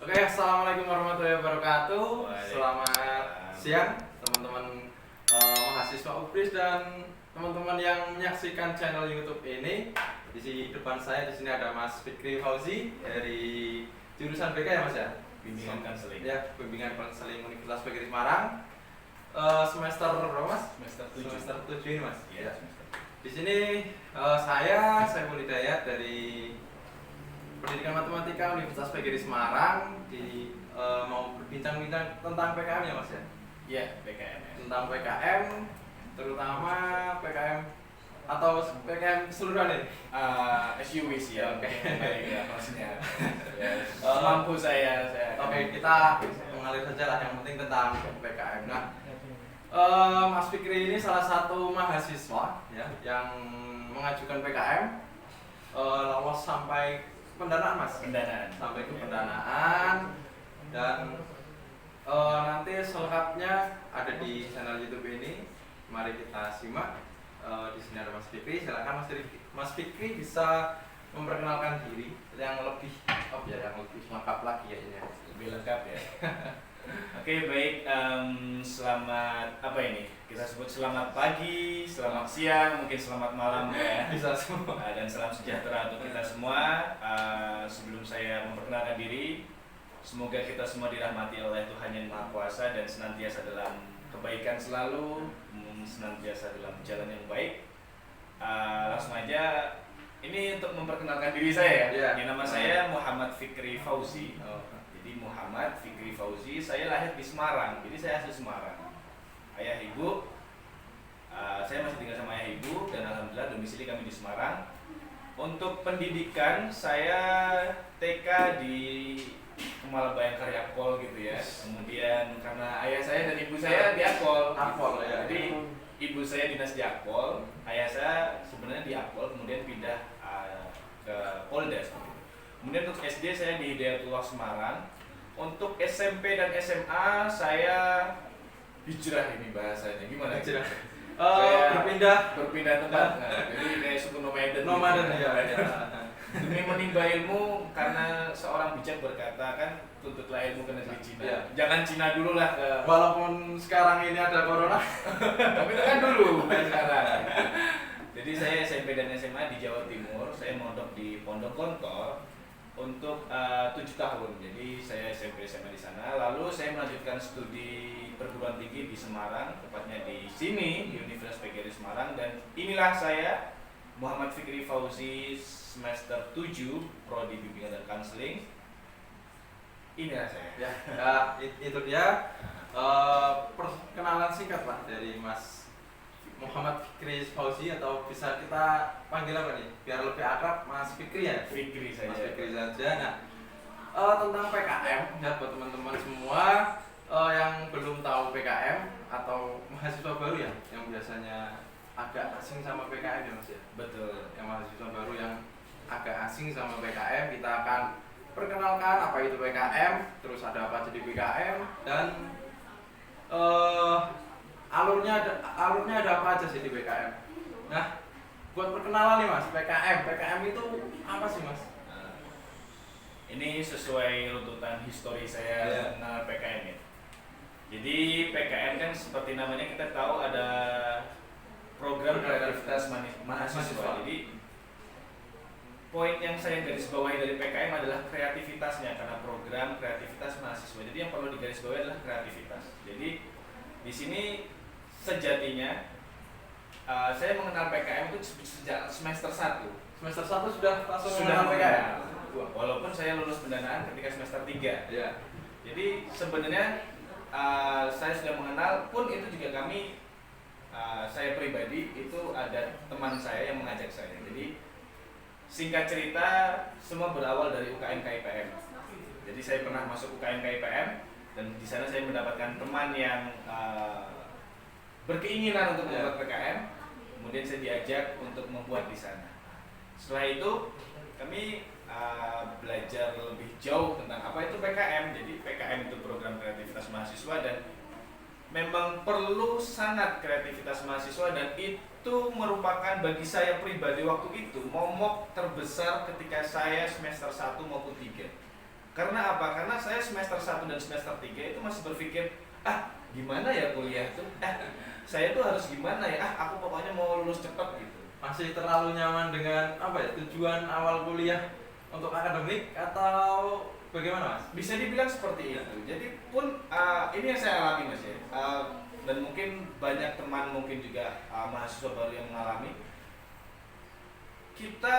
Oke, assalamualaikum warahmatullahi wabarakatuh. Selamat siang, teman-teman mahasiswa UPRIS dan teman-teman yang menyaksikan channel YouTube ini. Di depan saya di sini ada Mas Fikri Fauzi dari jurusan BK ya Mas ya? Bimbingan Konseling. Ya, Bimbingan Konseling Universitas PGRI Semarang. Semester berapa Mas? Semester 7. Semester 7 ini Mas. Iya, semester. Di sini saya Saiful Hidayat dari Pendidikan Matematika Universitas PGRI Semarang mau berbincang-bincang tentang PKM ya Mas ya? Iya, PKM. Tentang PKM, terutama PKM atau PKM keseluruhan ini? SUW sih ya. Oke. Baik ya, maksudnya. Ya, mampu saya. Oke, kita mengalir saja lah, yang penting tentang PKM. Nah, Mas Fikri ini salah satu mahasiswa ya yang mengajukan PKM, lolos sampai pendanaan Mas? Pendanaan. Sampai ke pendanaan, dan nanti selengkapnya ada di channel YouTube ini. Mari kita simak. Di sini ada Mas Fikri. Silakan Mas Fikri bisa memperkenalkan diri yang lebih yang lebih lengkap lagi ya ini. Lebih lengkap ya. Oke, baik. Selamat apa ini? Kita sebut selamat pagi, selamat siang, mungkin selamat malam ya. Bisa semua. Dan salam sejahtera untuk kita semua. Sebelum saya memperkenalkan diri, semoga kita semua dirahmati oleh Tuhan Yang Maha Kuasa dan senantiasa dalam kebaikan selalu, senantiasa dalam jalan yang baik. Langsung aja, ini untuk memperkenalkan diri saya ya. Ini nama saya Muhammad Fikri Fauzi. Jadi Muhammad Fikri Fauzi, saya lahir di Semarang, jadi saya asli Semarang. Ayah ibu, saya masih tinggal sama ayah ibu dan alhamdulillah domisili kami di Semarang. Untuk pendidikan saya TK di Kemala Bayangkari Akpol gitu ya. Kemudian karena ayah saya dan ibu saya di Akpol. Akpol ya. Jadi ibu saya dinas di Akpol, ayah saya sebenarnya di Akpol, kemudian pindah ke Polda. Kemudian untuk SD saya di Hidayatullah Semarang. Untuk SMP dan SMA saya hijrah, ini bahasanya gimana? Hijrah. Saya berpindah tempat. Nah, jadi kayak suku nomaden gitu. ya. Demi menimba ilmu, karena seorang bijak berkata kan, tuntutlah ilmu ke negeri Cina. Ya. Jangan Cina dulu lah. Walaupun sekarang ini ada corona, Tapi itu kan dulu, bukan sekarang. Jadi saya SMP dan SMA di Jawa Timur. Saya mondok di Pondok Kontol untuk 7 tahun. Jadi saya SMP SMA di sana. Lalu saya melanjutkan studi perguruan tinggi di Semarang, tepatnya di sini di Universitas PGRI Semarang. Dan inilah saya, Muhammad Fikri Fauzi, semester 7, prodi Bimbingan dan Konseling. Inilah saya. ya, itu dia perkenalan singkat Pak dari Mas Muhammad Fikri Fauzi, atau bisa kita panggil apa nih biar lebih akrab, Mas Fikri ya? Fikri Mas saja. Fikri saja. Nah, tentang PKM ya buat teman-teman semua yang belum tahu PKM atau mahasiswa baru ya yang biasanya agak asing sama PKM ya Mas ya. Betul. Yang mahasiswa baru yang agak asing sama PKM, kita akan perkenalkan apa itu PKM, terus ada apa jadi PKM, dan alurnya ada apa aja sih di PKM. Nah, buat perkenalan nih Mas, PKM itu apa sih Mas? Ini sesuai runtutan histori saya mengenal PKM ya. Jadi PKM kan seperti namanya kita tahu ada program kreativitas mahasiswa. Jadi poin yang saya garis bawahi dari PKM adalah kreativitasnya, karena program kreativitas mahasiswa. Jadi yang perlu digarisbawahi adalah kreativitas. Jadi di sini sejatinya saya mengenal PKM itu sejak semester 1. Semester 1 sudah langsung Sudah mengenal PKM. Walaupun saya lulus pendanaan ketika semester 3. Ya. Jadi sebenarnya saya sudah mengenal, pun itu juga kami, saya pribadi itu ada teman saya yang mengajak saya. Jadi singkat cerita, semua berawal dari UKM KIPM. Jadi saya pernah masuk UKM KIPM dan di sana saya mendapatkan teman yang berkeinginan untuk membuat PKM. Kemudian saya diajak untuk membuat di sana. Setelah itu kami belajar lebih jauh tentang apa itu PKM. Jadi PKM itu program kreativitas mahasiswa, dan memang perlu sangat kreativitas mahasiswa, dan itu merupakan bagi saya pribadi waktu itu momok terbesar ketika saya semester 1 maupun 3. Karena apa? Karena saya semester 1 dan semester 3 itu masih berpikir, gimana ya kuliah tuh? Saya tuh harus gimana ya? Aku pokoknya mau lulus cepat gitu. Masih terlalu nyaman dengan apa ya, tujuan awal kuliah untuk akademik atau bagaimana Mas? Bisa dibilang seperti itu. Jadi pun ini yang saya alami Mas ya. Dan mungkin banyak teman mungkin juga mahasiswa baru yang mengalami. Kita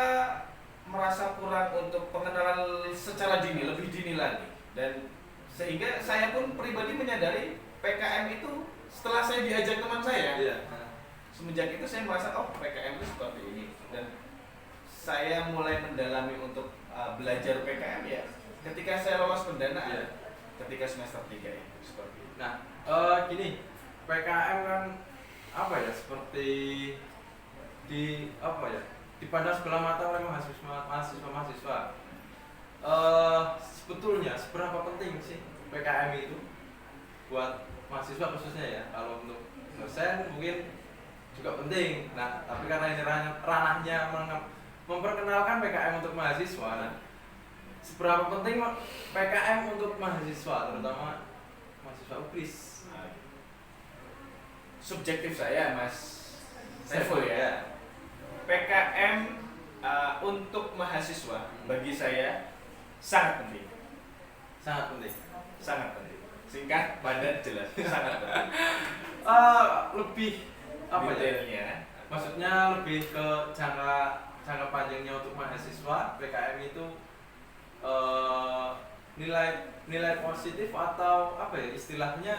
merasa kurang untuk pengenalan secara dini, lebih dini lagi. Dan sehingga saya pun pribadi menyadari PKM itu setelah saya diajak teman saya. Iya. Semenjak itu saya merasa PKM itu seperti ini. Dan saya mulai mendalami untuk belajar PKM ya ketika saya lolos pendanaan. Iya. Ketika semester 3 itu seperti itu. Nah, gini, PKM kan apa ya, seperti dipandang sebelah mata oleh mahasiswa. Sebetulnya seberapa penting sih PKM itu buat mahasiswa khususnya ya? Kalau untuk dosen mungkin juga penting. Nah, tapi karena ini ranahnya memperkenalkan PKM untuk mahasiswa, nah, seberapa penting PKM untuk mahasiswa, terutama mahasiswa UKRIS? Subjektif saya Mas Saiful ya. PKM untuk mahasiswa bagi saya sangat penting. Sangat penting. Sangat penting. Singkat, padat, jelas. Sangat penting. Lebih apa ya? Detailnya. Maksudnya lebih ke jangka panjangnya untuk mahasiswa PKM itu nilai positif atau apa ya istilahnya,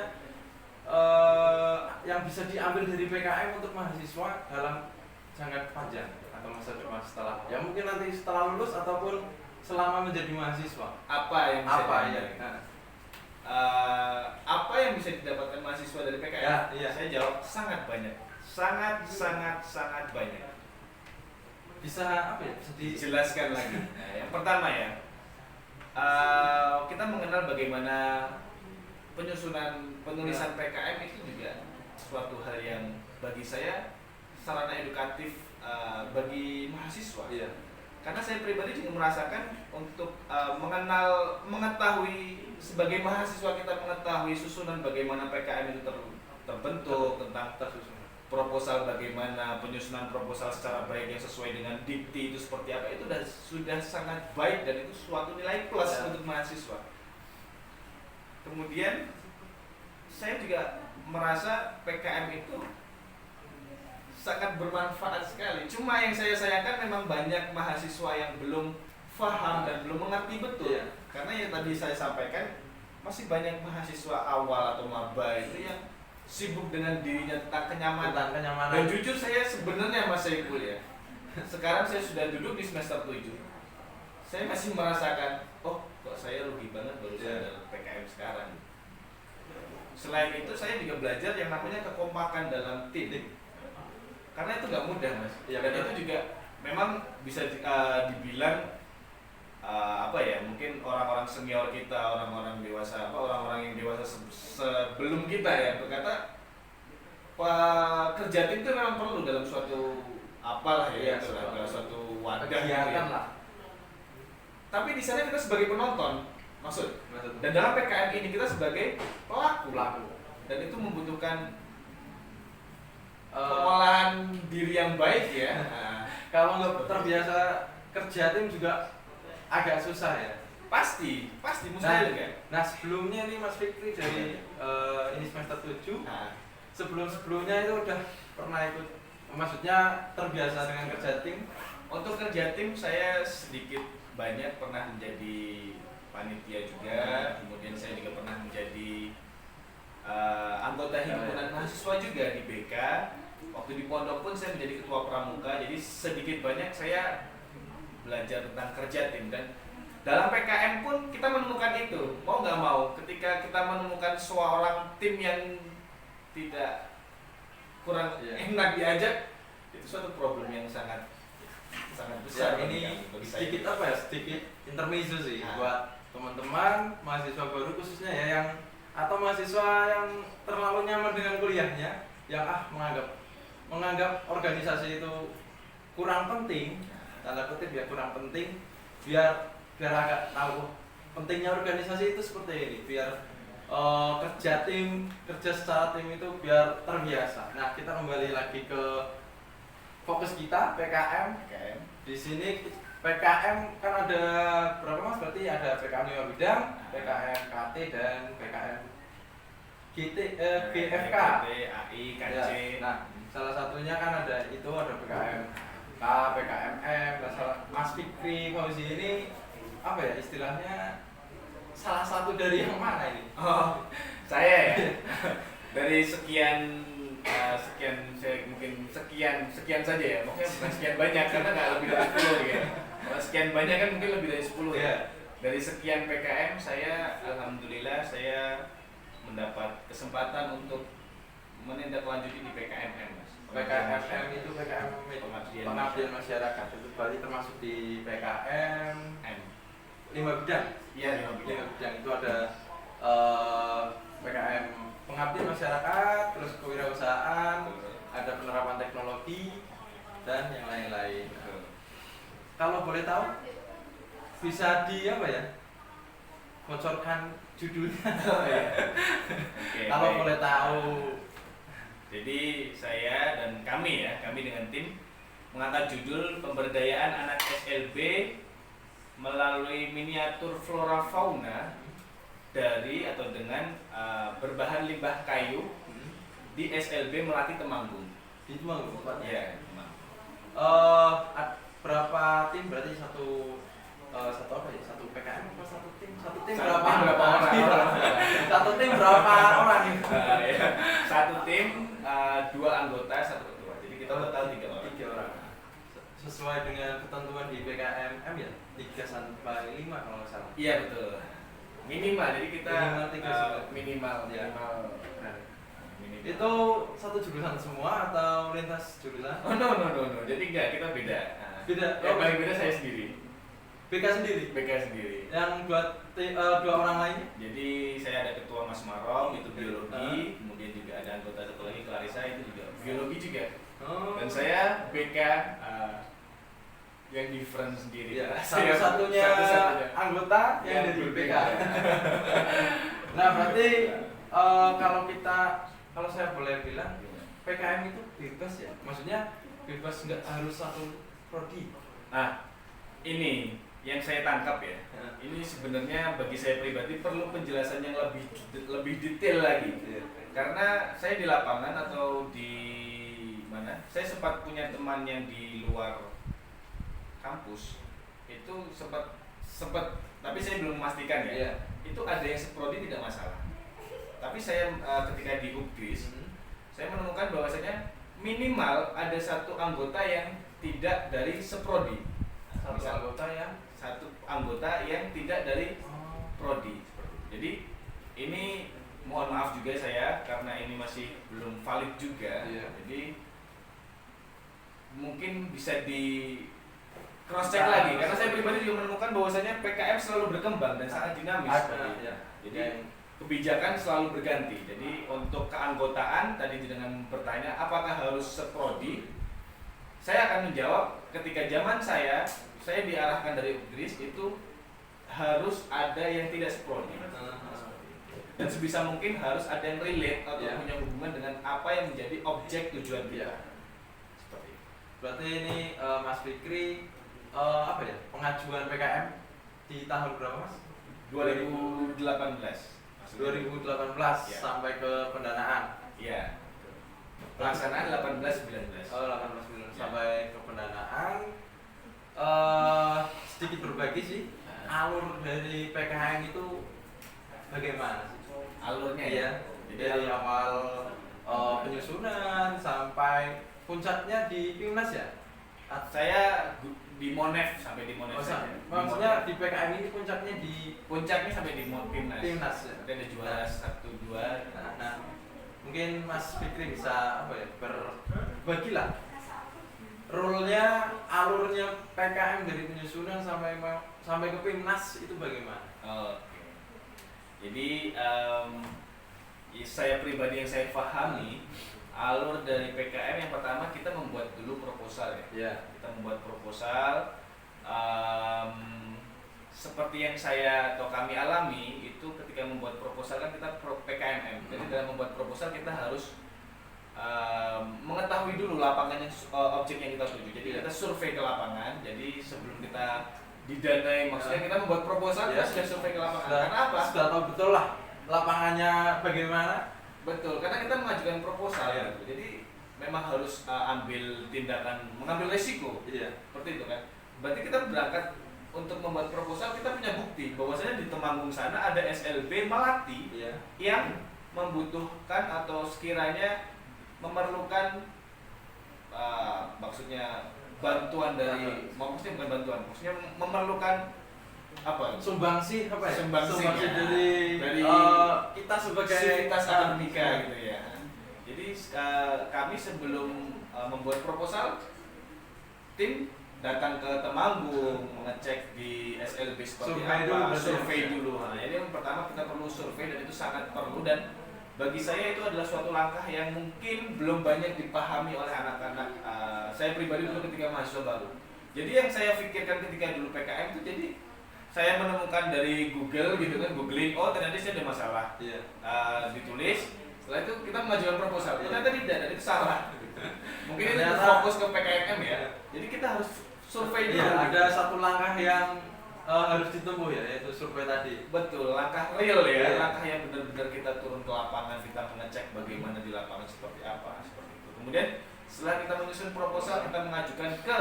yang bisa diambil dari PKM untuk mahasiswa dalam jangka panjang atau masa depan setelah ya mungkin nanti setelah lulus ataupun selama menjadi mahasiswa. Apa yang bisa apa yang bisa didapatkan mahasiswa dari PKM? Ya, iya. Saya jawab sangat banyak. Sangat banyak. Bisa apa ya? Bisa dijelaskan lagi. Nah, yang pertama ya, kita mengenal bagaimana penulisan PKM itu juga suatu hal yang bagi saya sarana edukatif bagi mahasiswa. Iya. Karena saya pribadi juga merasakan untuk mengetahui sebagai mahasiswa kita mengetahui susunan bagaimana PKM itu terbentuk, tentang proposal bagaimana penyusunan proposal secara baik yang sesuai dengan dikti itu seperti apa, itu sudah sangat baik dan itu suatu nilai plus untuk mahasiswa. Kemudian saya juga merasa PKM itu sangat bermanfaat sekali. Cuma yang saya sayangkan memang banyak mahasiswa yang belum paham dan belum mengerti betul. Karena yang tadi saya sampaikan masih banyak mahasiswa awal atau maba itu yang sibuk dengan dirinya tentang kenyamanan. Dan jujur saya sebenarnya Mas Saiful ya, sekarang saya sudah duduk di semester 7. Saya masih merasakan, kok saya rugi banget baru sadar PKM sekarang. Selain itu saya juga belajar yang namanya kekompakan dalam tim. Karena itu nggak mudah Mas. Dan itu juga memang bisa dibilang mungkin orang-orang senior kita, orang-orang dewasa, orang-orang yang dewasa sebelum kita ya berkata kerja tim itu memang perlu dalam suatu dalam suatu wadah kegiatan lah. Tapi di sana kita sebagai penonton, maksud. Dan dalam PKM ini kita sebagai pelaku. Dan itu membutuhkan pengolahan diri yang baik ya. Kalau nggak terbiasa kerja tim juga agak susah ya. Pasti mustahil kan. Nah sebelumnya nih Mas Fikri dari ini semester 7. Sebelumnya itu udah pernah ikut, maksudnya terbiasa dengan kerja tim? Untuk kerja tim saya sedikit banyak pernah menjadi panitia juga. Kemudian saya juga pernah menjadi anggota himpunan mahasiswa juga di BK. Waktu di pondok pun saya menjadi ketua pramuka. Jadi sedikit banyak saya belajar tentang kerja tim. Dan dalam PKM pun kita menemukan itu, mau nggak mau, ketika kita menemukan seorang tim yang tidak kurang enak diajak, itu suatu problem yang sangat besar. Ini sedikit sedikit intermezzo sih buat teman-teman mahasiswa baru khususnya ya, yang atau mahasiswa yang terlalu nyaman dengan kuliahnya, yang menganggap organisasi itu kurang penting, tanda kutip ya kurang penting, biar agak tahu pentingnya organisasi itu seperti ini, biar kerja secara tim itu biar terbiasa. Nah, kita kembali lagi ke fokus kita PKM. Di sini PKM kan ada berapa Mas? Berarti ada PKM 5 bidang, PKM KT dan PKM GFK. AI, KC. Ya. Nah, salah satunya kan ada PKM K, PKM M. Mas Fikri Fauzi ini apa ya istilahnya, salah satu dari yang mana ini? Oh, saya ya. Dari sekian saya mungkin sekian saja ya. Maksudnya bukan sekian banyak karena nggak lebih dari 10 ya. Kalau sekian banyak kan mungkin lebih dari 10 ya. Dari sekian PKM saya alhamdulillah saya mendapat kesempatan untuk menindaklanjuti di PKMM, Mas. PKMM itu PKM pengabdian masyarakat. Itu berarti termasuk di PKM M. 5 bidang. Iya, 5 bidang. 5 bidang itu ada PKM pengabdian masyarakat, terus kewirausahaan, ada penerapan teknologi dan yang lain-lain. Kalau boleh tahu bisa bocorkan judulnya. Kalau boleh tahu. Jadi saya dan kami dengan tim mengangkat judul pemberdayaan anak SLB melalui miniatur flora fauna dari atau dengan berbahan limbah kayu di SLB Melati Temanggung. Di Temanggung tempatnya. Ya, Temanggung. Berapa tim berarti satu PKM apa satu tim? Satu tim Satu berapa tim berapa orang? Satu tim berapa orang itu? Satu tim 2 anggota, 1 ketua. Jadi kita total 3 orang. 3 orang. Sesuai dengan ketentuan di PKMM ya, 3 sampai 5 kalau nggak salah. Iya betul. Minimal, jadi kita minimal. Itu satu jurusan semua atau lintas jurusan? Oh no. Jadi enggak, kita beda. Beda. Yang paling beda saya sendiri. BK sendiri. Yang dua orang lainnya? Jadi saya ada ketua Mas Marom itu biologi, kemudian juga ada anggota satu lagi Clarissa itu juga biologi juga. Dan saya BK yang different sendiri. Ya, satu-satunya anggota yang dari BK. Nah, berarti kalau saya boleh bilang PKM itu bebas ya? Maksudnya bebas nggak harus satu prodi. Nah, ini yang saya tangkap ya. Ini sebenarnya bagi saya pribadi perlu penjelasan yang lebih detail lagi. Karena saya di lapangan atau di mana? Saya sempat punya teman yang di luar kampus. Itu sempat tapi saya belum memastikan ya. Itu ada yang seprodi tidak masalah. Tapi saya ketika di UGRIS, saya menemukan bahwasanya minimal ada satu anggota yang tidak dari seprodi. Satu anggota yang tidak dari prodi. Jadi ini mohon maaf juga saya karena ini masih belum valid juga. Jadi mungkin bisa di cross check lagi karena saya pribadi juga menemukan bahwasanya PKM selalu berkembang dan sangat dinamis. Jadi kebijakan selalu berganti. Jadi untuk keanggotaan tadi dengan bertanya apakah harus seprodi? Saya akan menjawab ketika zaman saya diarahkan dari UGRIS itu harus ada yang tidak seprodi. Dan sebisa mungkin harus ada yang relate atau punya hubungan dengan apa yang menjadi objek tujuan kita. Seperti itu. Berarti ini Mas Fikri pengajuan PKM di tahun berapa Mas? 2018 sampai ke pendanaan. Iya. Pelaksanaan 18-19. Oh, 18 sampai ke pendanaan. Sedikit berbagi sih. Alur dari PKM itu bagaimana sih? Alurnya ya. Jadi dari awal penyusunan sampai puncaknya di PIMNAS ya. Saya di Monef sampai di Monef. Maksudnya di PKM ini puncaknya sampai di PIMNAS. Ya. Ada juara 1-2. Nah, mungkin Mas Fikri bisa berbagilah role-nya, alurnya PKM dari penyusunan sampai ke PIMNAS itu bagaimana? Oke. Jadi saya pribadi yang saya pahami alur dari PKM yang pertama kita membuat dulu proposal ya. Kita membuat proposal seperti yang saya atau kami alami itu ketika membuat proposal kan kita PKMM. Jadi dalam membuat proposal kita harus mengetahui dulu lapangan yang objek yang kita tuju. Jadi kita survei ke lapangan. Jadi sebelum kita didanai, maksudnya kita membuat proposal kita sudah survei ke lapangan. Karena apa? Sudah tahu betul lah lapangannya bagaimana. Betul, karena kita mengajukan proposal gitu. Jadi memang harus ambil tindakan, mengambil resiko. Seperti itu kan. Berarti kita berangkat untuk membuat proposal, kita punya bukti bahwasanya di Temanggung sana ada SLB Melati yang membutuhkan atau sekiranya memerlukan maksudnya bantuan dari, maksudnya bukan bantuan, maksudnya memerlukan apa? Sumbangsi apa ya? Sumbangsi dari kita sebagai sivitas akademika gitu ya. Jadi kami sebelum membuat proposal, tim datang ke Temanggung, mengecek di SLB seperti survei dulu. Nah, ini yang pertama kita perlu survei dan itu sangat perlu, dan bagi saya itu adalah suatu langkah yang mungkin belum banyak dipahami oleh anak-anak. Saya pribadi dulu ketika mahasiswa baru. Jadi yang saya pikirkan ketika dulu PKM itu, jadi saya menemukan dari Google gitu kan, googling, oh ternyata sih ada masalah. Ditulis, setelah itu kita mengajukan proposal. Ternyata tidak, dan itu salah. Mungkin ini fokus ke PKM ya. Jadi kita harus survei dulu. Ada satu langkah yang harus ditempuh ya, yaitu survei tadi. Betul, langkah real ya, langkah yang benar-benar kita turun ke lapangan, kita mengecek bagaimana di lapangan seperti apa, seperti itu. Kemudian setelah kita menyusun proposal, kita mengajukan ke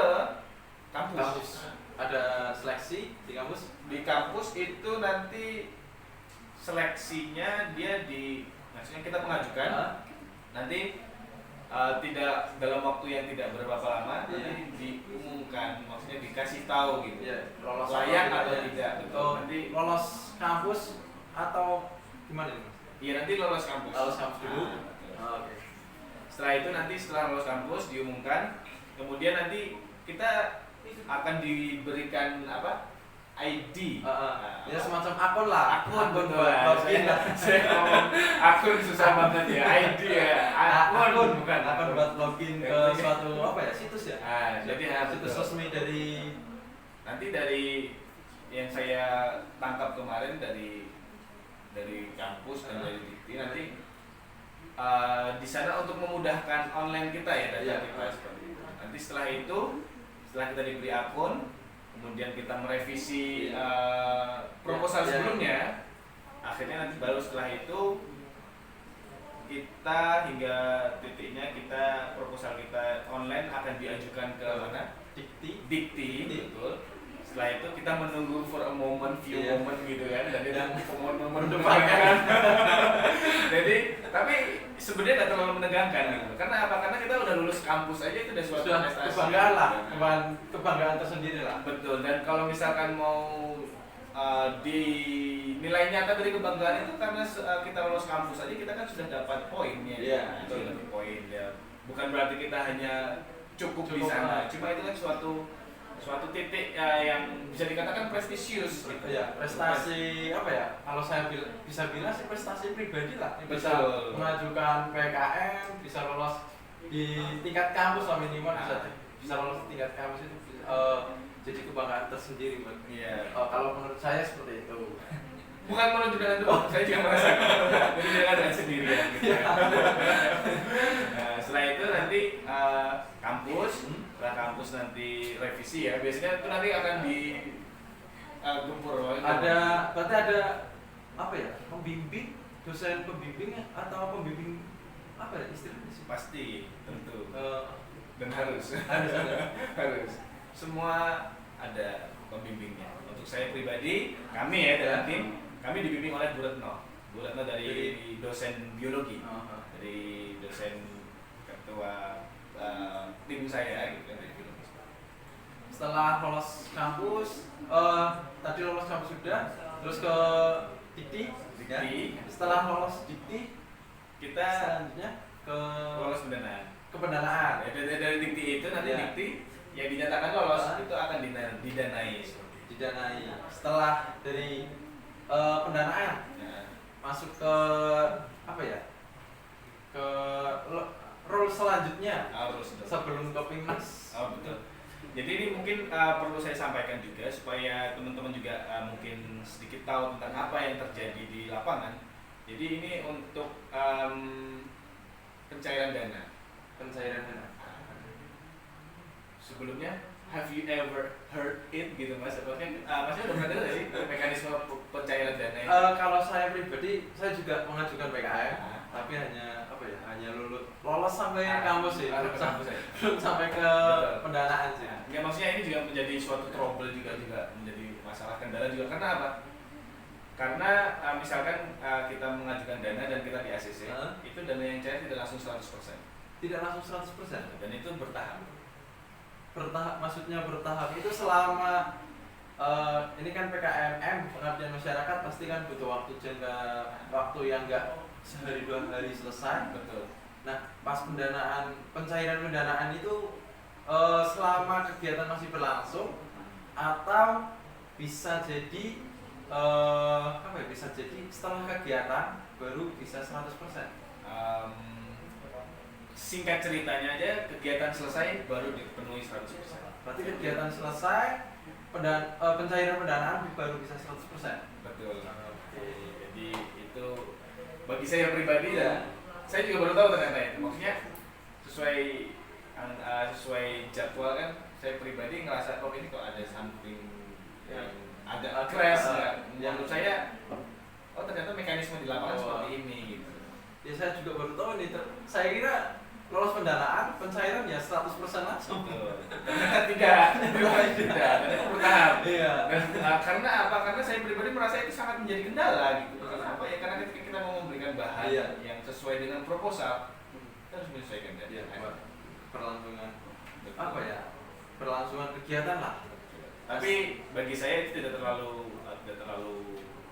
kampus. Ada seleksi di kampus? Di kampus itu nanti seleksinya dia maksudnya kita mengajukan, nanti tidak dalam waktu yang tidak berapa lama, nanti diumumkan, maksudnya dikasih tahu gitu, lolos layak atau tidak. Nanti lolos kampus atau gimana nih Mas? Iya, nanti lolos kampus. Lolos kampus dulu. Oke. Setelah itu nanti setelah lolos kampus diumumkan, kemudian nanti kita akan diberikan apa? ID. Ya semacam akun lah. Akun buat login. Saya ngomong akun susah banget ya. ID ya. Akun bukan. Akun buat login ke suatu apa ya? Situs ya. Jadi situs resmi dari nanti dari yang saya tangkap kemarin dari kampus dan dari Dikti nanti di sana untuk memudahkan online kita ya data kita seperti itu. Nanti setelah kita diberi akun, kemudian kita merevisi proposal sebelumnya, akhirnya nanti baru setelah itu kita hingga titiknya proposal kita online akan diajukan ke mana? Dikti, betul. Setelah itu kita menunggu for a moment, few moment gitu kan, dan momen-momen depannya. Jadi, tapi sebenarnya nggak terlalu menegangkan gitu. Karena apa? Karena kita udah lulus kampus aja itu udah suatu prestasi. Kebanggaan lah, kebanggaan tersendiri lah. Betul. Dan kalau misalkan mau di nilai nyata dari kebanggaan itu karena kita lulus kampus aja kita kan sudah dapat poinnya. Itu dapat poin ya. Bukan berarti kita hanya cukup di sana. Cuma itu kan suatu titik yang bisa dikatakan prestisius gitu. Prestasi apa ya? Kalau saya bisa bilang sih prestasi pribadi lah. Bisa Betul. mengajukan PKM, bisa lolos di tingkat kampus lah minimal, bisa lolos di tingkat kampus itu jadi kebanggaan tersendiri buat. Kalau menurut saya seperti itu. Bukan menunjukkan itu, saya juga merasa jadi jangan dengan sendirian gitu. Nah, setelah itu nanti setelah kampus nanti revisi ya, biasanya itu nanti akan digempur. Berarti ada apa ya? Pembimbing, dosen pembimbing atau pembimbing apa ya istilahnya sih? Pasti, tentu. Dan harus. Harus. Semua ada pembimbingnya. Untuk saya pribadi, kami ya dalam tim, kami dibimbing oleh Bu Retno. Bu Retno dari dosen biologi, dari dosen ketua tim saya gitu dari biologi. Setelah lolos kampus, tadi lolos kampus sudah, terus ke Dikti. Setelah lolos Dikti, kita selanjutnya ke lolos pendanaan. Ke pendanaan. Dari Dikti itu nanti Dikti yang dinyatakan lolos itu akan didanai. Didanai. Setelah dari pendanaan, masuk ke apa ya? Ke role selanjutnya sebelum ke Pimnas. Betul. Jadi ini mungkin mungkin perlu saya sampaikan juga supaya teman-teman juga mungkin sedikit tahu tentang apa yang terjadi di lapangan. Jadi ini untuk pencairan dana. Pencairan dana. Sebelumnya, have you ever heard it gitu mas? Maksudnya masnya udah pernah dengar nggak sih mekanisme pencairan dana ini? Kalau saya pribadi, saya juga mengajukan PKM, tapi hanya apa ya, hanya lolos sampai kampus sih, belum sampai ke pendanaan sih. Ya maksudnya ini juga menjadi suatu trouble juga menjadi masalah kendala juga karena apa? Karena misalkan kita mengajukan dana dan kita di ACC, itu dana yang cair tidak langsung 100%. Tidak langsung 100%. Dan itu bertahap. Bertahap, maksudnya bertahap itu selama ini kan PKMM, pengabdian masyarakat, pasti kan butuh waktu jangka waktu yang enggak sehari 2 hari selesai. Betul. Nah, pas pencairan pendanaan itu selama kegiatan masih berlangsung atau bisa jadi apa ya, bisa jadi setelah kegiatan baru bisa 100%. Singkat ceritanya aja, kegiatan selesai baru dipenuhi 100%. Berarti kegiatan selesai, pencairan pendanaan baru bisa 100%. Betul. Oke, jadi itu bagi saya pribadi dan saya juga baru tahu ternyata itu. Maksudnya sesuai jadwal kan, saya pribadi ngerasa kok ini kok ada something yang agak crash yang menurut saya ternyata mekanisme di lapangan seperti ini gitu. Ya saya juga baru tahu nih, saya kira lolos pendanaan, pencairan ya 100% langsung. Ternyata tidak, bertahap. Iya. Karena apa? Karena saya pribadi merasa itu sangat menjadi kendala gitu. Karena apa ya? Karena ketika kita mau memberikan bahan yang sesuai dengan proposal, kita harus menyesuaikan dan perlangsungan apa ya? Perlangsungan kegiatan lah. Tapi bagi saya itu tidak terlalu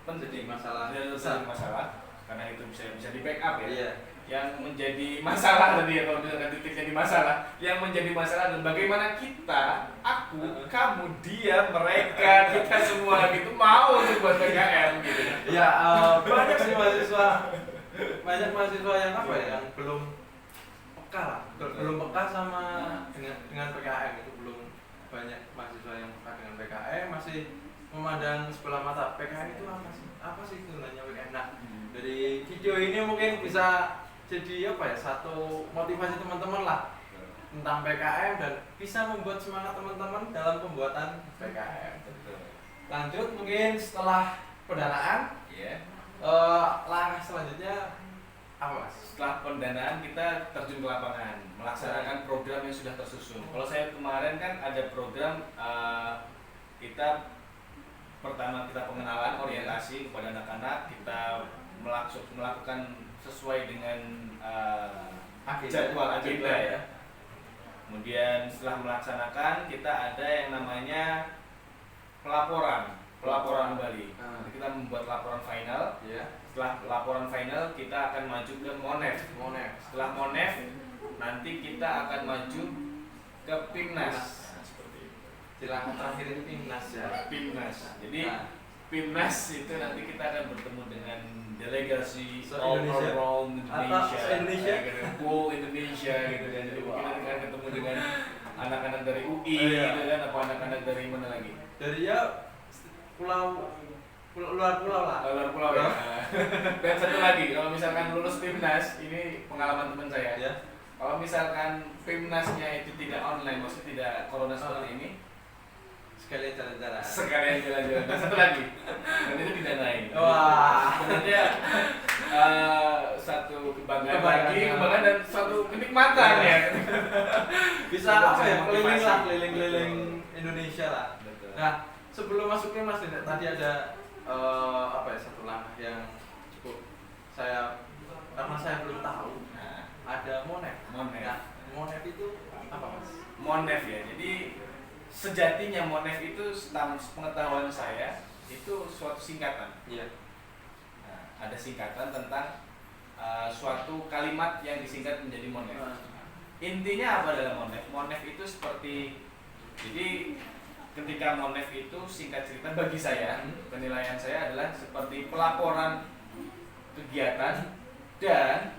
penting masalah. Tidak terlalu masalah karena itu bisa di backup ya. Iya. Yang menjadi masalah tadi ya, kalau misalkan titiknya di masalah, yang menjadi masalah adalah bagaimana kita, aku, kamu, dia, mereka, kita semua gitu mau untuk buat PKM gitu. Ya banyak sih banyak mahasiswa yang apa ya, yang belum peka lah, belum peka sama dengan PKM itu, belum banyak mahasiswa yang peka dengan PKM, masih memandang sebelah mata PKM itu apa sih gunanya PKM. Nah, dari video ini mungkin bisa jadi apa ya, satu motivasi teman-teman lah tentang PKM dan bisa membuat semangat teman-teman dalam pembuatan PKM. Lanjut mungkin setelah pendanaan, langkah selanjutnya apa mas? Setelah pendanaan kita terjun ke lapangan, melaksanakan program yang sudah tersusun. Kalau saya kemarin kan ada program kita pertama kita pengenalan orientasi kepada anak-anak, kita melakukan sesuai dengan jadwal agenda ya. Kemudian setelah melaksanakan kita ada yang namanya pelaporan kembali. Kita membuat laporan final. Setelah laporan final kita akan maju ke Monef. Setelah Monef nanti kita akan maju ke Pimnas. Seperti itu. Langkah terakhir itu Pimnas ya. Pimnas. Jadi Pimnas itu nanti kita akan bertemu dengan delegasi overall Indonesia, full Indonesia gitu kan. Jadi mungkin nanti akan ketemu dengan anak-anak dari UI gitu kan, apa anak-anak dari mana lagi? Dari ya luar pulau lah. Luar pulau ya. Dan satu lagi, kalau misalkan lulus Pimnas, ini pengalaman teman saya. Kalau misalkan Pimnasnya itu tidak online, maksudnya tidak corona seperti ini, sekalian jalan-jalan. Dan satu lagi, dan itu didanai. Wah, sebenarnya satu kebanggaan dan satu kenikmatan ya. Bisa apa ya, keliling Indonesia lah. Betul. Nah, sebelum masuk ke Mas, tadi ada satu langkah yang cukup karena saya belum tahu. Ada Monef. Nah, Monef itu apa mas? Monef ya, jadi sejatinya Monef itu pengetahuan saya itu suatu singkatan. Nah, ada singkatan tentang suatu kalimat yang disingkat menjadi Monef. Intinya apa dalam Monef? Monef itu seperti, jadi ketika Monef itu singkat cerita bagi saya, penilaian saya adalah seperti pelaporan kegiatan dan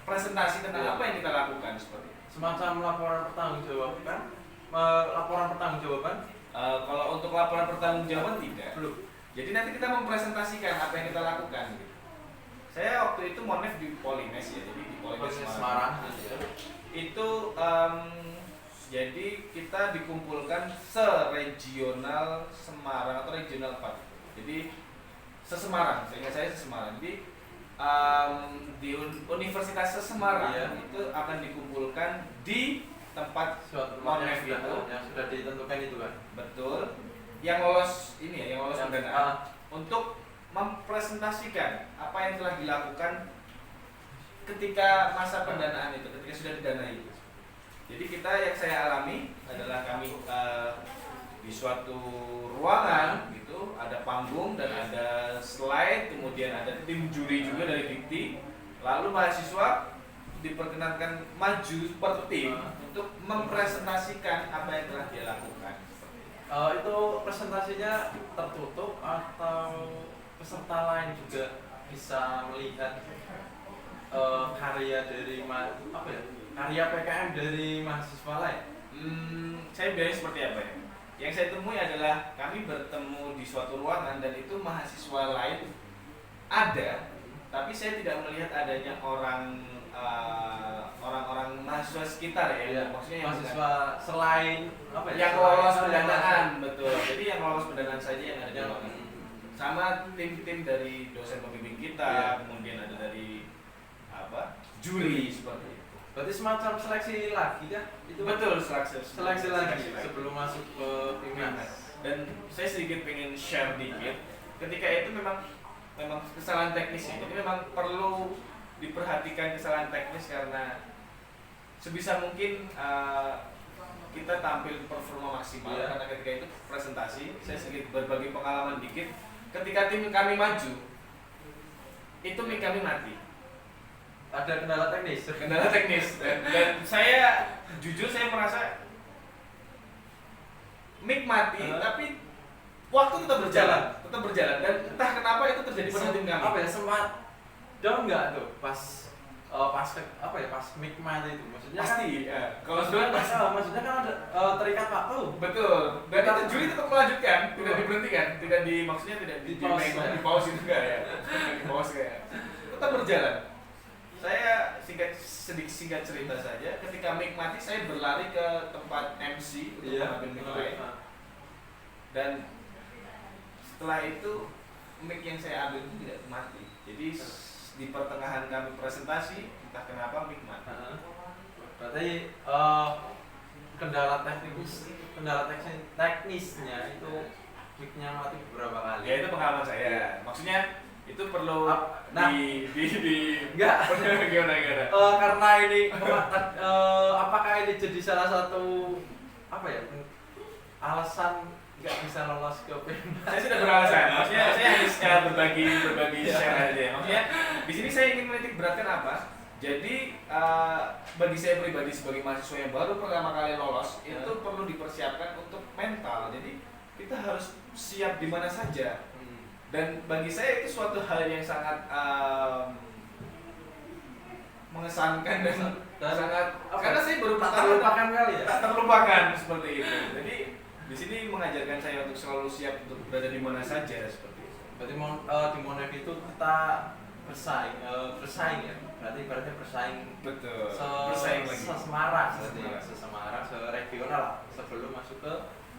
presentasi tentang apa yang kita lakukan, seperti itu. Semacam laporan pertanggungjawaban laporan pertanggungjawaban? Kalau untuk laporan pertanggungjawaban tidak. Belum. Jadi nanti kita mempresentasikan apa yang kita lakukan. Gitu. Saya waktu itu monef di Polines ya, jadi di Polines Semarang. Itu jadi kita dikumpulkan seregional Semarang atau regional 4. Jadi se-Semarang, seingat saya se-Semarang. Jadi di Universitas Semarang itu akan dikumpulkan di tempat monef itu yang sudah ditentukan itu kan. Betul. Yang lolos ini ya, yang lolos pendanaan untuk mempresentasikan apa yang telah dilakukan ketika masa pendanaan itu, ketika sudah didanai itu. Jadi kita yang saya alami adalah kami di suatu ruangan gitu, ada panggung dan ada slide, kemudian ada tim juri juga dari Dikti. Lalu mahasiswa diperkenankan maju per tim untuk mempresentasikan apa yang telah dia lakukan. Itu presentasinya tertutup atau peserta lain juga bisa melihat karya dari karya PKM dari mahasiswa lain? Saya bilangnya seperti apa ya? Yang saya temui adalah kami bertemu di suatu ruangan dan itu mahasiswa lain ada, tapi saya tidak melihat adanya orang-orang mahasiswa sekitar ya. Maksudnya mahasiswa selain yang lolos pendanaan, betul. Jadi yang lolos pendanaan saja yang ada di ruangan. Sama tim-tim dari dosen pembimbing kita, kemudian ada dari juri seperti itu. Berarti semacam seleksi lagi kan? Itu betul, seleksi lagi sebelum masuk ke Timnas. Dan saya sedikit pengen share dikit. Ketika itu memang kesalahan teknis ya. Jadi memang perlu diperhatikan kesalahan teknis karena sebisa mungkin kita tampil performa maksimal karena ketika itu presentasi, saya sedikit berbagi pengalaman dikit. Ketika tim kami maju, itu mic kami mati. Ada kendala teknis. Dan saya jujur saya merasa mic mati, tapi waktu tetap berjalan dan entah kenapa itu terjadi pada tim kami. Sempat down nggak tuh pas pas mic mati itu? Maksudnya pasti kan, kalau sudah maksudnya kan ada terikat waktu. Betul. Dan itu juri tetap melanjutkan, tidak diberhentikan, maksudnya tidak di pause itu enggak ya. Di pause kayak. Tetap berjalan. Saya singkat cerita saja, ketika mic mati saya berlari ke tempat MC untuk mengambil mic lain. Dan setelah itu mic yang saya ambil itu tidak mati. Jadi di pertengahan kami presentasi, entah kenapa mic mati. Berarti kendala teknisnya itu mic-nya mati beberapa kali. Ya itu pengalaman saya. Maksudnya itu perlu enggak gimana karena ini apakah ini jadi salah satu alasan nggak bisa lolos ke Timnas? Saya sudah beralasan, maksudnya saya hanya berbagi share aja. Maksudnya di sini saya ingin menitik beratkan apa? Jadi bagi saya pribadi sebagai mahasiswa yang baru pertama kali lolos itu perlu dipersiapkan untuk mental. Jadi kita harus siap di mana saja. Dan bagi saya itu suatu hal yang sangat mengesankan dan sangat karena saya baru tak terlupakan seperti itu. Jadi di sini mengajarkan saya untuk selalu siap untuk berada di mana saja seperti itu. Berarti di Monef itu kita bersaing ya. Berarti bersaing. Betul. Bersaing lagi. Semarang, regional sebelum masuk ke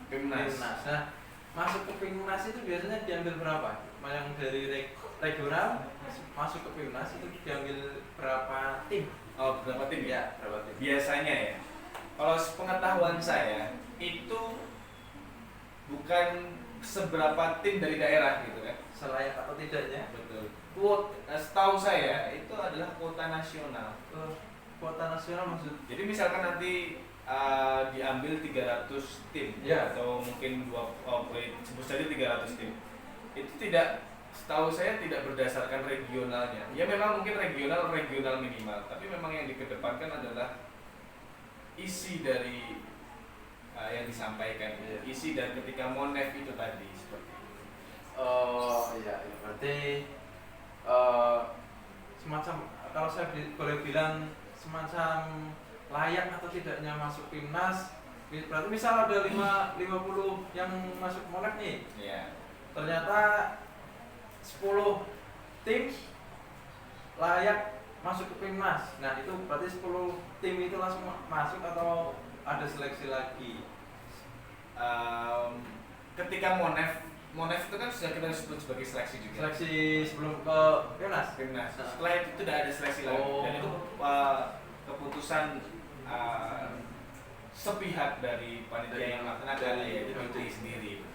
Timnas. Nah, masuk ke Timnas itu biasanya diambil berapa? Yang dari regional masuk ke Timnas itu diambil berapa tim? Berapa tim ya? Berapa tim? Biasanya ya. Kalau pengetahuan saya itu bukan seberapa tim dari daerah gitu kan. Selayak atau tidaknya? Betul. Setahu saya itu adalah kuota nasional. Kuota nasional maksud? Jadi misalkan nanti diambil 300 tim atau mungkin sebut saja 300 tim. Itu tidak, setahu saya tidak berdasarkan regionalnya. Ya memang mungkin regional minimal, tapi memang yang dikedepankan adalah isi dari yang disampaikan, isi dan ketika Monef itu tadi seperti itu. Berarti semacam kalau saya boleh bilang semacam layak atau tidaknya masuk Timnas Berarti misal ada 50 yang masuk Monek nih. Iya. Ternyata 10 tim layak masuk ke Timnas. Nah, itu berarti 10 tim itu langsung masuk atau ada seleksi lagi? Ketika Monef itu kan sudah kita sebut sebagai seleksi juga. Seleksi sebelum ke Timnas. Timnas. Setelah itu tidak ada seleksi lagi. Oh. Dan itu keputusan sepihak dari panitia yang melaksanakan, yaitu PT sendiri.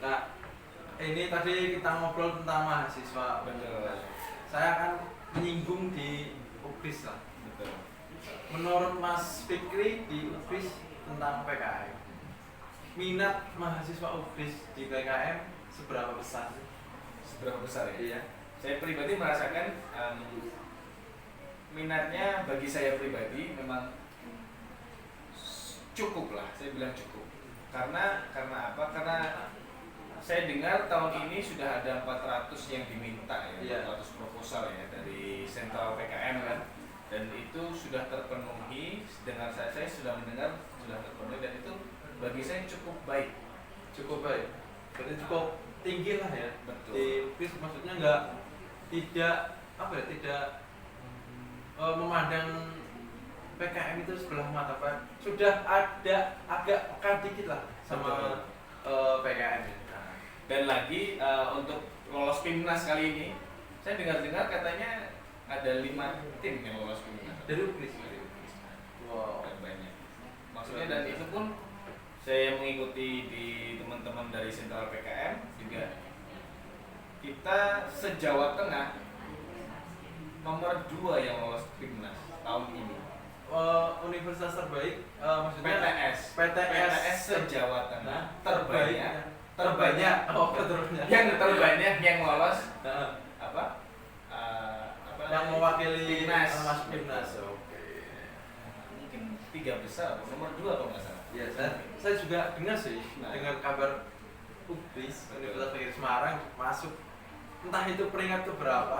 Nah, ini tadi kita ngobrol tentang mahasiswa. Betul. Saya akan menyinggung di UKRIS lah. Betul. Menurut Mas Fikri di UKRIS tentang PKM, minat mahasiswa UKRIS di PKM seberapa besar? Seberapa besar ya? Iya. Saya pribadi merasakan minatnya bagi saya pribadi memang cukup lah, saya bilang cukup. Karena apa? Karena saya dengar tahun ini sudah ada 400 yang diminta ya, Iya. 400 proposal ya dari sentral PKM kan. Dan itu sudah terpenuhi, dengar saya sudah mendengar sudah terpenuhi, dan itu bagi saya cukup baik. Cukup baik. Berarti cukup tinggi lah ya. Betul. Di UKRIS maksudnya tidak memandang PKM itu sebelah mata, Pak. Sudah ada agak peka dikit lah sama PKM. Nah. Dan lagi untuk lolos Pimnas kali ini, saya dengar-dengar katanya ada 5 tim yang lolos Pimnas. Dari UKRIS. Wow. Dan banyak. Maksudnya, dan itu pun saya mengikuti di teman-teman dari sentral PKM juga, kita se-Jawa Tengah nomor 2 yang lolos Pimnas tahun ini. Universitas terbaik, maksudnya PTS se-Jawa Tengah terbanyak yang terbanyak yang lolos yang mewakili Timnas. masuk Timnas. Oke. Mungkin 3 besar, nomor 2 kalau nggak salah. Ya, saya juga dengar sih, dengar kabar UKRIS Universitas Negeri Semarang masuk, entah itu peringkat keberapa,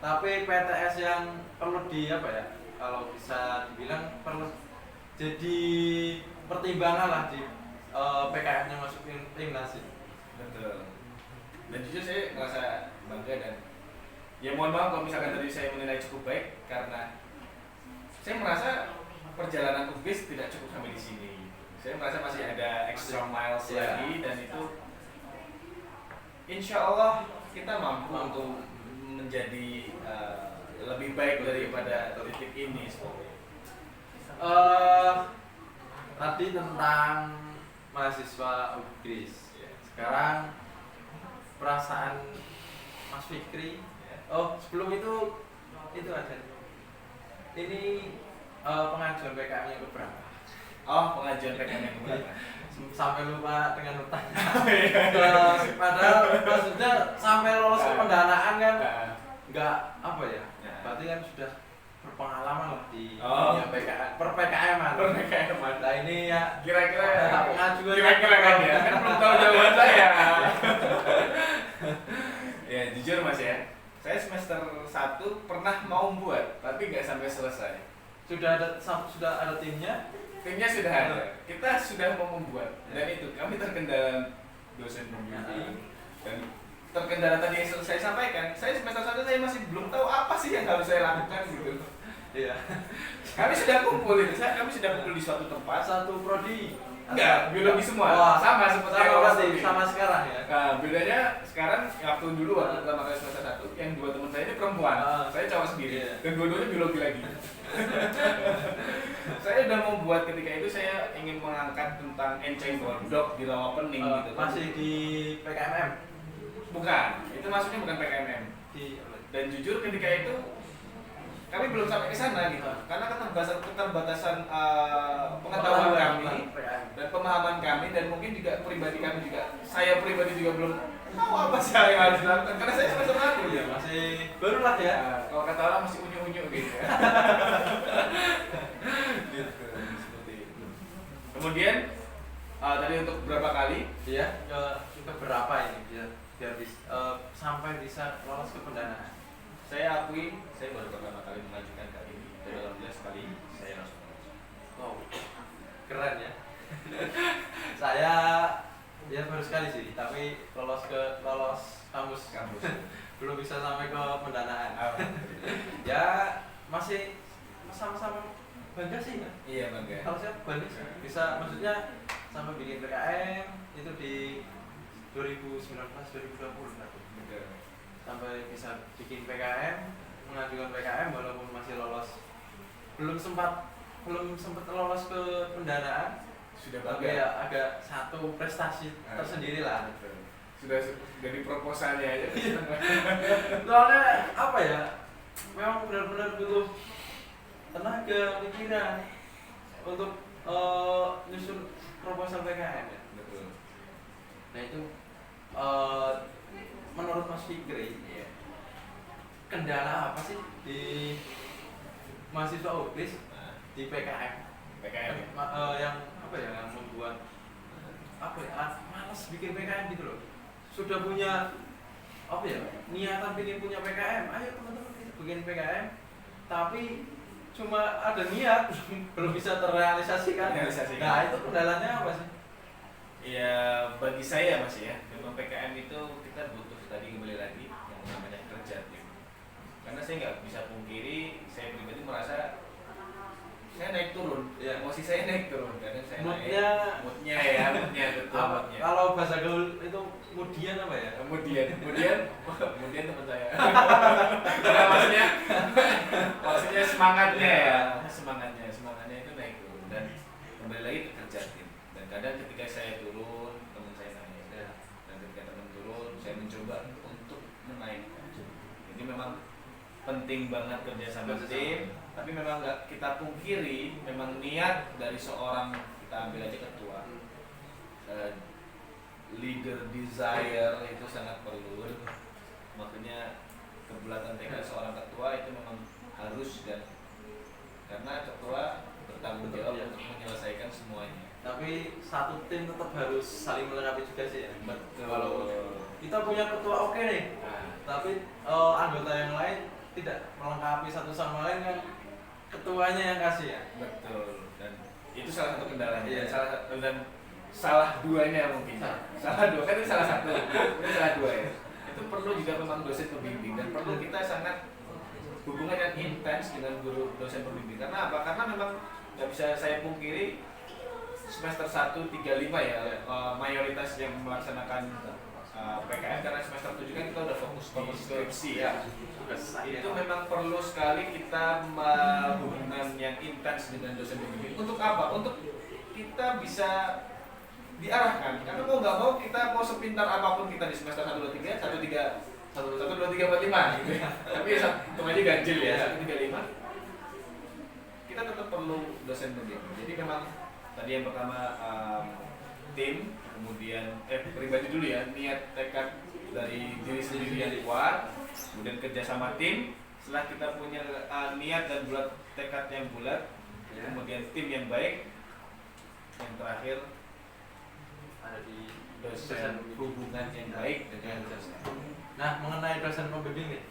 tapi PTS yang perlu kalau bisa dibilang perlu jadi pertimbangan lah di PKM-nya masuk Timnas ini. Betul. Dan jujur saya merasa bangga, dan ya mohon maaf kalau misalkan tadi saya menilai cukup baik, karena saya merasa perjalanan UKRIS tidak cukup sampai di sini. Saya merasa masih ada extra miles lagi, dan itu insya Allah kita mampu untuk menjadi lebih baik daripada titik ini. Tadi tentang mahasiswa UKRIS. Sekarang perasaan Mas Fikri. Oh, sebelum itu aja. Ini pengajuan PKM yang keberapa? Oh, pengajuan PKM yang keberapa? Sampai lupa dengan bertanya. Padahal maksudnya sampai lolos ke pendanaan kan nggak berarti kan sudah berpengalaman lah di dunia PKM, PKM-an. Nah ini ya kira-kira pengajuan kan ya, kan belum tahu jawaban saya. Ya jujur Mas ya, saya semester 1 pernah mau buat tapi nggak sampai selesai. Sudah ada timnya? Timnya sudah ada, kita sudah mau membuat, dan itu kami terkendala dosen pembimbing, dan terkendala tadi yang saya sampaikan. Saya semester 1 saya masih belum tahu apa sih yang harus saya lakukan gitu. Iya. Kami sudah kumpul itu, kami sudah kumpul di suatu tempat. Satu prodi? Enggak, biologi semua. Wah, sama seperti yang sama sekarang ya. Nah, bedanya sekarang waktu pertama kali semester 1, yang 2 teman saya ini perempuan, saya cowok sendiri, dan dua-duanya biologi lagi. Saya udah mau buat, ketika itu saya ingin mengangkat tentang enceng gondok di rawa pening gitu. Masih di PKMM? Bukan, itu maksudnya bukan PKMM. Dan jujur ketika itu kami belum sampai ke sana gitu, karena keterbatasan pengetahuan kami dan pemahaman kami, dan mungkin juga saya pribadi juga belum tahu apa sih yang harus dilakukan, karena saya semester 1 ya, masih baru lah ya. Kalau kata orang masih unyu-unyu gitu ya. Gitu, seperti itu. Kemudian tadi untuk berapa kali? Iya, ke berapa ini biar sampai bisa lolos ke pendanaan. Saya akui, saya baru pertama kali mengajukan kali ini, dan alhamdulillah sekali saya langsung lolos. Wow, keren ya. Saya ya baru sekali sih, tapi lolos kampus belum bisa sampai ke pendanaan. Ya masih sama-sama bangga sih ya. Iya bangga. Kalau saya bangga sih. Bisa maksudnya sampai bikin PKM itu di 2019 2020 kan. Sampai bisa bikin PKM, mengajukan PKM walaupun masih lolos, belum sempat lolos ke pendanaan. Sudah Tapi bangga. ya agak satu prestasi tersendiri lah. Sudah dari proposalnya aja. Soalnya apa ya, memang benar-benar butuh tenaga pikiran untuk nyusun proposal PKM ya. Betul. Nah itu menurut Mas Fikri ya, kendala apa sih di mahasiswa UPIS di PKM? PKM. Yang apa ya, yang membuat apa ya, malas bikin PKM gitu loh. Sudah punya apa ya, niatan ingin punya PKM, ayo teman-teman kita bikin PKM, tapi cuma ada niat belum bisa terrealisasikan. Nah itu kendalanya apa sih? Ya bagi saya Mas ya, memang PKM itu kita butuh tadi kembali lagi yang namanya kerja tim. Karena saya nggak bisa pungkiri, saya pribadi merasa saya naik turun, ya. Emosi saya naik turun, kadang saya moodnya betul moodnya. Kalau bahasa gaul itu kemudian apa ya? Kemudian teman saya. Nah, maksudnya semangatnya ya, semangatnya itu naik turun dan kembali lagi ke kerja tim. Dan kadang ketika saya turun, teman saya naik, Ya. dan ketika teman turun, saya mencoba untuk menaikkan. Jadi memang penting banget kerja sama tim, tapi memang nggak kita pungkiri, memang niat dari seorang, kita ambil aja ketua, leader desire itu sangat perlu. Makanya kebulatan tekad seorang ketua itu memang harus, dan karena ketua bertanggung jawab untuk menyelesaikan semuanya. Tapi satu tim tetap harus saling melengkapi juga sih ya. Betul. Kalau kita punya ketua oke nih, tapi anggota yang lain tidak melengkapi satu sama lain, kan ketuanya yang kasih ya. Betul. Dan itu salah satu kendalanya. Iya. Salah duanya mungkin. Salah dua kan itu salah satu. Ini salah dua ya. Itu perlu juga memang dosen pembimbing, dan perlu kita sangat hubungan yang intens dengan guru dosen pembimbing. Karena apa? Karena memang nggak bisa saya pungkiri, semester 1 35 ya, mayoritas yang melaksanakan PKM, karena semester 7 kan kita udah fokus di skripsi ya. Itu memang perlu sekali kita hubungan yang intens dengan dosen pembimbing. Untuk apa? Untuk kita bisa diarahkan. Karena mau nggak mau, kita mau sepintar apapun kita di semester 1 2 3 1 2 3 4 5 gitu ya. Tapi satu aja ganjil ya, 1 3 5. Kita tetap perlu dosen pembimbing. Jadi memang tadi yang pertama tim, kemudian pribadi dulu ya, niat tekad dari diri sendiri yang kuat, kemudian kerja sama tim. Setelah kita punya niat dan tekad yang bulat, kemudian tim yang baik, yang terakhir Ada di dosen hubungan yang baik dengan dosen. Nah, mengenai dosen pembimbing nih,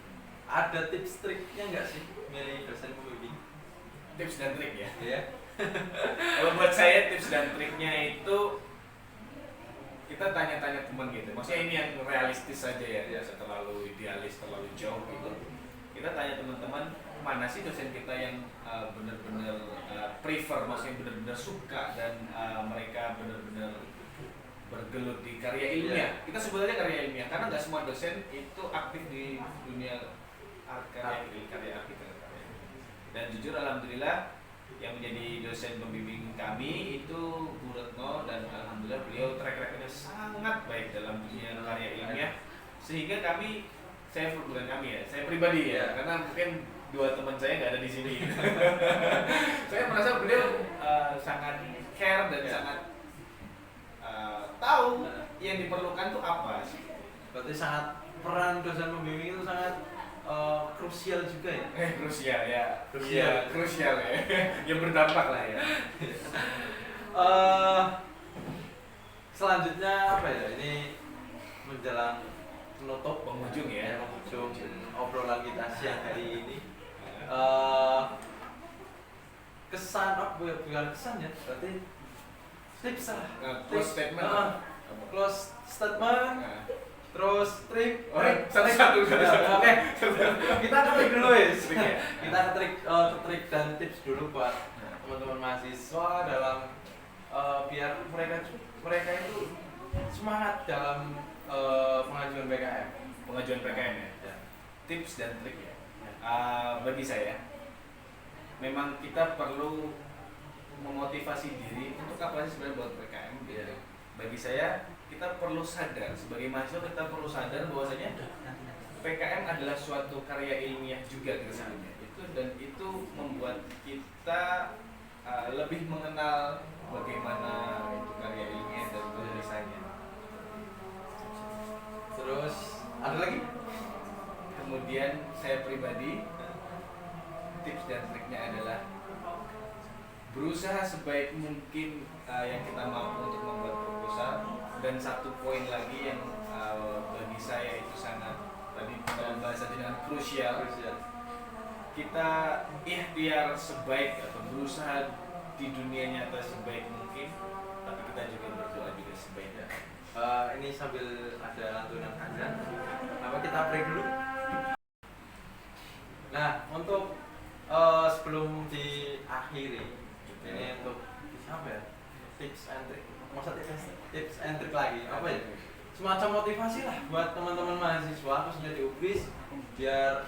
ada tips triknya nggak sih milih dosen pembimbing? Tips dan trik ya. Iya. Kalau buat saya tips dan triknya itu kita tanya-tanya teman gitu. Maksudnya ini yang realistis saja ya, tidak terlalu idealis, terlalu jauh gitu. Kita tanya teman-teman, mana sih dosen kita yang benar-benar prefer, maksudnya benar-benar suka, dan mereka benar-benar bergelut di karya ilmiah. Kita sebut aja karya ilmiah, karena nggak semua dosen itu aktif di dunia karya arsitek. Dan jujur alhamdulillah yang menjadi dosen pembimbing kami itu Bu Retno, dan alhamdulillah beliau track recordnya sangat baik dalam dunia karya ilmiah, sehingga saya pribadi ya, karena mungkin dua teman saya nggak ada di sini. Saya merasa beliau sangat care dan sangat tahu yang diperlukan tuh apa sih. Berarti sangat, peran dosen pembimbing itu sangat krusial juga ya. Krusial ya. Yang berdampak lah ya. Selanjutnya apa ya? Ini menjelang penutup, Penghujung ya. penghujung obrolan kita siang hari ini. Kesan apa ya? Bukan kesan ya, berarti tips lah. Close statement. Close statement. Nah. Terus trik. Satu. Oke. Kita ke trik dulu ya. Trik ya? Kita ke trik dan tips dulu buat teman-teman mahasiswa dalam biar mereka itu semangat dalam pengajuan PKM. Pengajuan PKM ya. Ya. Tips dan trik ya. Bagi saya, memang kita perlu memotivasi diri untuk apa sih sebenarnya buat PKM. Iya. Bagi saya, kita perlu sadar sebagai mahasiswa, kita perlu sadar bahwasanya PKM adalah suatu karya ilmiah juga gitu sebenarnya. Itu membuat kita lebih mengenal bagaimana itu karya ilmiah dan penulisannya. Terus ada lagi? Kemudian saya pribadi, tips dan triknya adalah berusaha sebaik mungkin yang kita mampu untuk membuat proposal. Dan satu poin lagi yang bagi saya itu sangat, tadi dalam bahasa dengan krusial, kita ikhtiar sebaik atau berusaha di dunia nyata sebaik mungkin, tapi kita juga berdoa juga sebaiknya. Ini sambil ada lantunan azan, apa kita break dulu? Nah, untuk sebelum diakhiri, ini untuk apa ya? Tips and trick, masa tips and trick lagi, apa ya? Semacam motivasi lah buat teman-teman mahasiswa khususnya di UPIS biar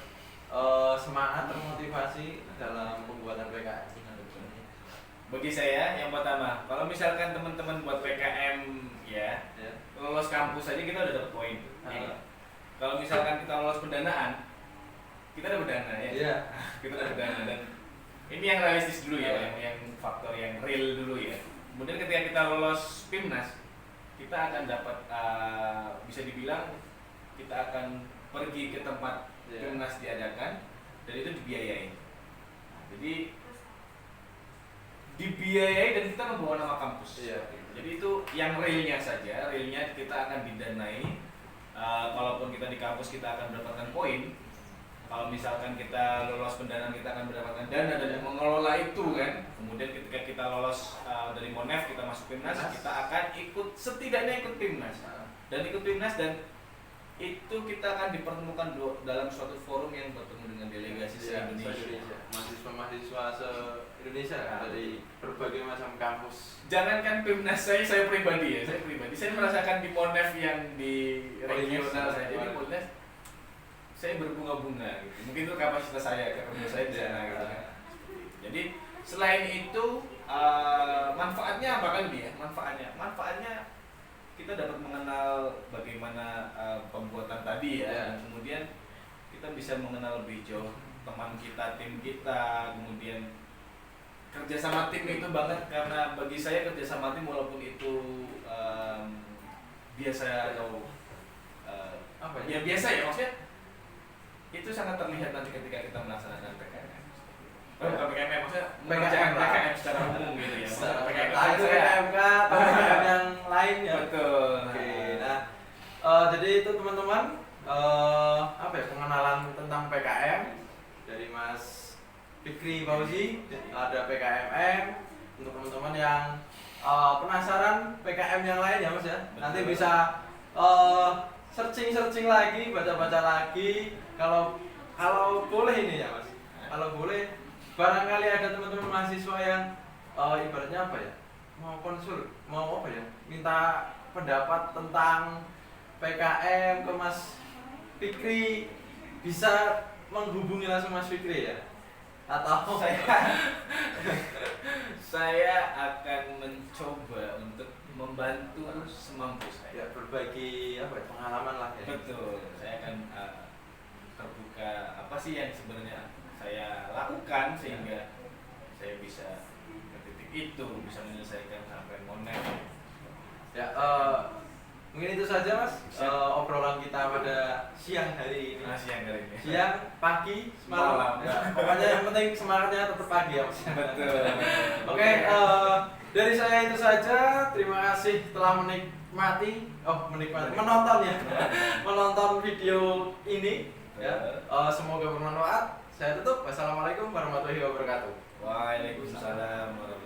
semangat termotivasi dalam pembuatan PKM. Bagi saya yang pertama, kalau misalkan teman-teman buat PKM ya, lolos kampus aja kita udah dapat poin. Kalau misalkan kita lolos pendanaan, kita dapat dana ya. Iya. Kita dapat dana, dan ini yang realistis dulu ya, yang faktor yang real dulu ya. Kemudian ketika kita lolos PIMNAS, kita akan dapat bisa dibilang kita akan pergi ke tempat PIMNAS diadakan dan itu dibiayai. Jadi dibiayai dan kita membawa nama kampus. Jadi itu yang realnya saja, realnya kita akan didanai. Kalaupun kita di kampus kita akan mendapatkan poin. Kalau misalkan kita lolos pendanaan kita akan mendapatkan dana dan mengelola itu kan. Kemudian ketika kita lolos dari Monef kita masuk PIMNAS, kita akan setidaknya ikut PIMNAS. Dan ikut PIMNAS dan itu kita akan dipertemukan dalam suatu forum yang bertemu dengan delegasi se-Indonesia. Mahasiswa se-Indonesia dari berbagai macam kampus. Jangankan PIMNAS saya pribadi ya, saya merasakan di Monef yang di regional saya. Jadi Monef saya berbunga-bunga gitu. Mungkin itu kapasitas saya, karena saya di sana gitu kan. Jadi selain itu manfaatnya apa kan dia? Manfaatnya kita dapat mengenal bagaimana pembuatan tadi ya. Dan kemudian kita bisa mengenal lebih jauh teman kita, tim kita, kemudian kerja sama tim itu banget, karena bagi saya kerja sama tim walaupun itu biasa atau apa ya biasa ya, maksudnya itu sangat terlihat nanti ketika kita melaksanakan PKM. Bukan PKM, maksudnya mengerjakan PKM secara umum gitu ya. PKM atau PKM yang lain ya. Betul. Oke, nah jadi itu teman-teman apa ya, pengenalan tentang PKM dari Mas Fikri Fauzi. Ada PKMM untuk teman-teman yang penasaran PKM yang lain ya Mas ya. Betul. Nanti bisa searching lagi, baca lagi. Kalau boleh ini ya Mas, kalau boleh barangkali ada teman-teman mahasiswa yang ibaratnya apa ya, mau konsul, mau apa ya, minta pendapat tentang PKM ke Mas Fikri, bisa menghubungi langsung Mas Fikri ya, atau saya akan mencoba untuk membantu semampu saya. Ya, berbagi apa ya, pengalaman lah ya. Betul, saya akan terbuka apa sih yang sebenarnya saya lakukan sehingga saya bisa ke titik itu, bisa menyelesaikan sampai Monef. Ya, mungkin itu saja Mas obrolan kita pada siang hari ini. Siang hari ini. Siang, pagi, malam. Ya, pokoknya yang penting semangatnya tetap pagi ya Mas. Betul. Oke, dari saya itu saja. Terima kasih telah menonton ya, menonton video ini. Ya, semoga bermanfaat. Saya tutup. Wassalamualaikum warahmatullahi wabarakatuh. Waalaikumsalam warahmatullahi wabarakatuh.